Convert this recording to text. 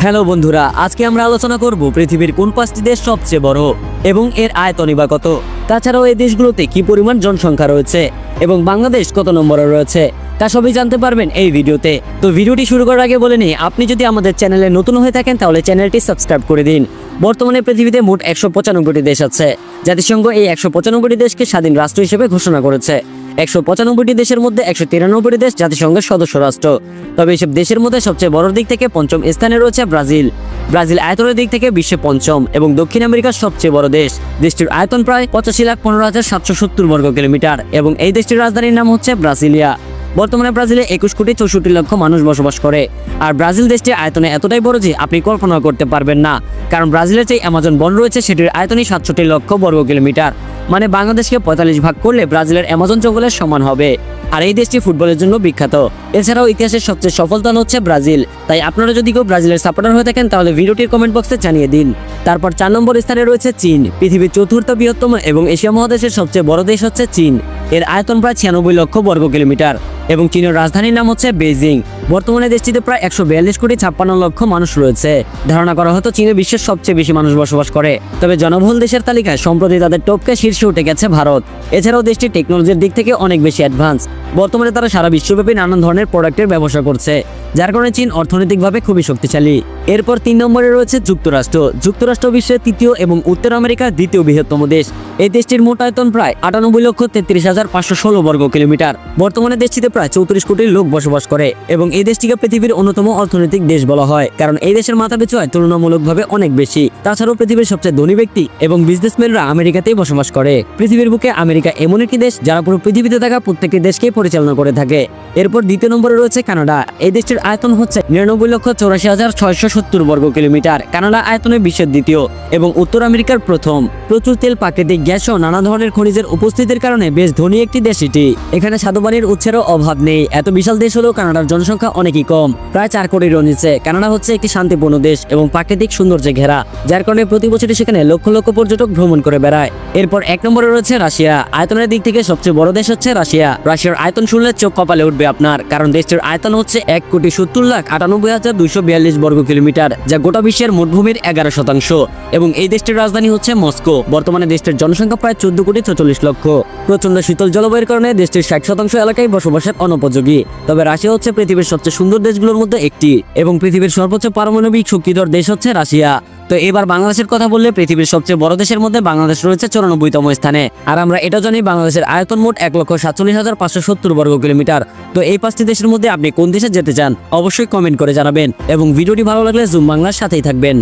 Hello বন্ধুরা, আজকে আমরা আলোচনা করব পৃথিবীর কোন পাঁচটি দেশ সবচেয়ে বড় এবং এর আয়তনই বা কত। তাছাড়াও এই দেশগুলোতে কি পরিমাণ জনসংখ্যা রয়েছে এবং বাংলাদেশ কত নম্বরে রয়েছে তা সবই জানতে পারবেন এই ভিডিওতে। তো ভিডিওটি শুরু করার আগে বলে নিই, আপনি যদি আমাদের চ্যানেলে নতুন হয়ে থাকেন তাহলে চ্যানেলটি সাবস্ক্রাইব করে দিন। বর্তমানে পৃথিবীতে মোট 195টি দেশ আছে। জাতিসংঘ এই 195টি দেশকে স্বাধীন রাষ্ট্র হিসেবে ঘোষণা করেছে। 195টি দেশের মধ্যে 193টি দেশ জাতিসংঘের সদস্য রাষ্ট্র। তবে এসব দেশের মধ্যে সবচেয়ে বড় দিক থেকে পঞ্চম স্থানে রয়েছে ব্রাজিল। ব্রাজিল আয়তনের দিক থেকে বিশ্বে পঞ্চম এবং দক্ষিণ আমেরিকার সবচেয়ে বড় দেশ। দেশটির আয়তন প্রায় 85,15,770 বর্গ কিলোমিটার এবং এই দেশটির রাজধানীর নাম হচ্ছে ব্রাসিলিয়া। বর্তমানে ব্রাজিলে 21,64,00,000 মানুষ বসবাস করে। আর ব্রাজিল দেশটির আয়তনে এতটাই বড় যে আপনি কল্পনা করতে পারবেন না, কারণ ব্রাজিলের যে অ্যামাজন বন রয়েছে সেটির আয়তনই 67,00,000 বর্গ কিলোমিটার। মানে বাংলাদেশকে 45 ভাগ করলে ব্রাজিলের অ্যামাজন জঙ্গলের সমান হবে। আর এই দেশটি ফুটবলের জন্য বিখ্যাত। এছাড়াও ইতিহাসের সবচেয়ে সফল দল হচ্ছে ব্রাজিল। তাই আপনারা যদি কেউ ব্রাজিলের সাপোর্টার হয়ে থাকেন তাহলে ভিডিওটির কমেন্ট বক্সে জানিয়ে দিন। তারপর 4 নম্বর স্থানে রয়েছে চীন। পৃথিবীর চতুর্থ বৃহত্তম এবং এশিয়া মহাদেশের সবচেয়ে বড় দেশ হচ্ছে চীন। এর আয়তন প্রায় 96,00,000 বর্গ কিলোমিটার এবং চীনের রাজধানীর নাম হচ্ছে বেইজিং। বর্তমানে দেশটিতে প্রায় 142,56,00,000 মানুষ রয়েছে। ধারণা করা হতো চীনে বিশ্বের সবচেয়ে বেশি মানুষ বসবাস করে। তবে জনবহুল দেশের তালিকায় সম্প্রতি তাদের টপকে শীর্ষে উঠে গেছে ভারত। এছাড়াও দেশটি টেকনোলজির দিক থেকে অনেক বেশি অ্যাডভান্স। বর্তমানে তারা সারা বিশ্বব্যাপী নানান ধরনের প্রোডাক্টের ব্যবসা করছে, যার কারণে চীন অর্থনৈতিকভাবে খুবই শক্তিশালী। এরপর 3 নম্বরে রয়েছে যুক্তরাষ্ট্র। যুক্তরাষ্ট্র বিশ্বের তৃতীয় এবং উত্তর আমেরিকার দ্বিতীয় বৃহত্তম দেশ। এই দেশটির মোট আয়তন প্রায় 98,33,516 বর্গ কিলোমিটার। বর্তমানে দেশটিতে প্রায় 34 কোটি লোক বসবাস করে এবং এই দেশটিকে পৃথিবীর অন্যতম অর্থনৈতিক দেশ বলা হয়, কারণ এই দেশের মাথাপিছু আয় তুলনামূলকভাবে অনেক বেশি। তাছাড়াও পৃথিবীর সবচেয়ে ধনী ব্যক্তি এবং বিজনেসম্যানরা আমেরিকাতেই বসবাস করে। পৃথিবীর বুকে আমেরিকা এমন একটি দেশ যারা পুরো পৃথিবীতে থাকা প্রত্যেকটি দেশকে পরিচালনা করে থাকে। এরপর দ্বিতীয় নম্বরে রয়েছে কানাডা। এই দেশটির আয়তন হচ্ছে 99,84,670 বর্গ কিলোমিটার। কানাডা আয়তনে বিশ্বের দ্বিতীয় এবং উত্তর আমেরিকার প্রথম। প্রচুর তেল, প্রাকৃতিক গ্যাস ও নানা ধরনের খনিজের উপস্থিতির কারণে বেশ ধনী একটি দেশ এটি। এখানে স্বাদুপানির উৎসেরও অভাব নেই। এত বিশাল দেশ হলেও কানাডার জনসংখ্যা অনেকই কম, প্রায় 4 কোটিরও নিচে। কানাডা হচ্ছে একটি শান্তিপূর্ণ দেশ এবং প্রাকৃতিক সৌন্দর্যে ঘেরা, যার কারণে প্রতি বছরই সেখানে লক্ষ লক্ষ পর্যটক ভ্রমণ করে বেড়ায়। এরপর 1 নম্বরে রয়েছে রাশিয়া। আয়তনের দিক থেকে সবচেয়ে বড় দেশ হচ্ছে রাশিয়া। রাশিয়ার আয়তন শুনলে চোখ কপালে উঠবে আপনার, কারণ দেশটির আয়তন হচ্ছে 1,70,98,242 বর্গ কিলোমিটার, যা গোটা বিশ্বের মোট ভূমির 11% এবং এই দেশটির রাজধানী হচ্ছে মস্কো। বর্তমানে দেশটির জনসংখ্যা প্রায় 14,44,00,000। প্রচন্ড শীতল জলবায়ুর কারণে দেশটির 60% এলাকায় বসবাসের অনুপযোগী। তবে রাশিয়া হচ্ছে পৃথিবীর সবচেয়ে সুন্দর দেশগুলোর মধ্যে একটি এবং পৃথিবীর সর্বোচ্চ পারমাণবিক শক্তিধর দেশ হচ্ছে রাশিয়া। তো এবার বাংলাদেশের কথা বললে পৃথিবীর সবচেয়ে বড় দেশের মধ্যে বাংলাদেশ রয়েছে 94তম স্থানে। আর আমরা এটা জানি বাংলাদেশের আয়তন মোট 1,47,570 বর্গ কিলোমিটার। তো এই 5টি দেশের মধ্যে আপনি কোন দেশে যেতে চান অবশ্যই কমেন্ট করে জানাবেন এবং ভিডিওটি ভালো লাগলে জুম বাংলার সাথেই থাকবেন।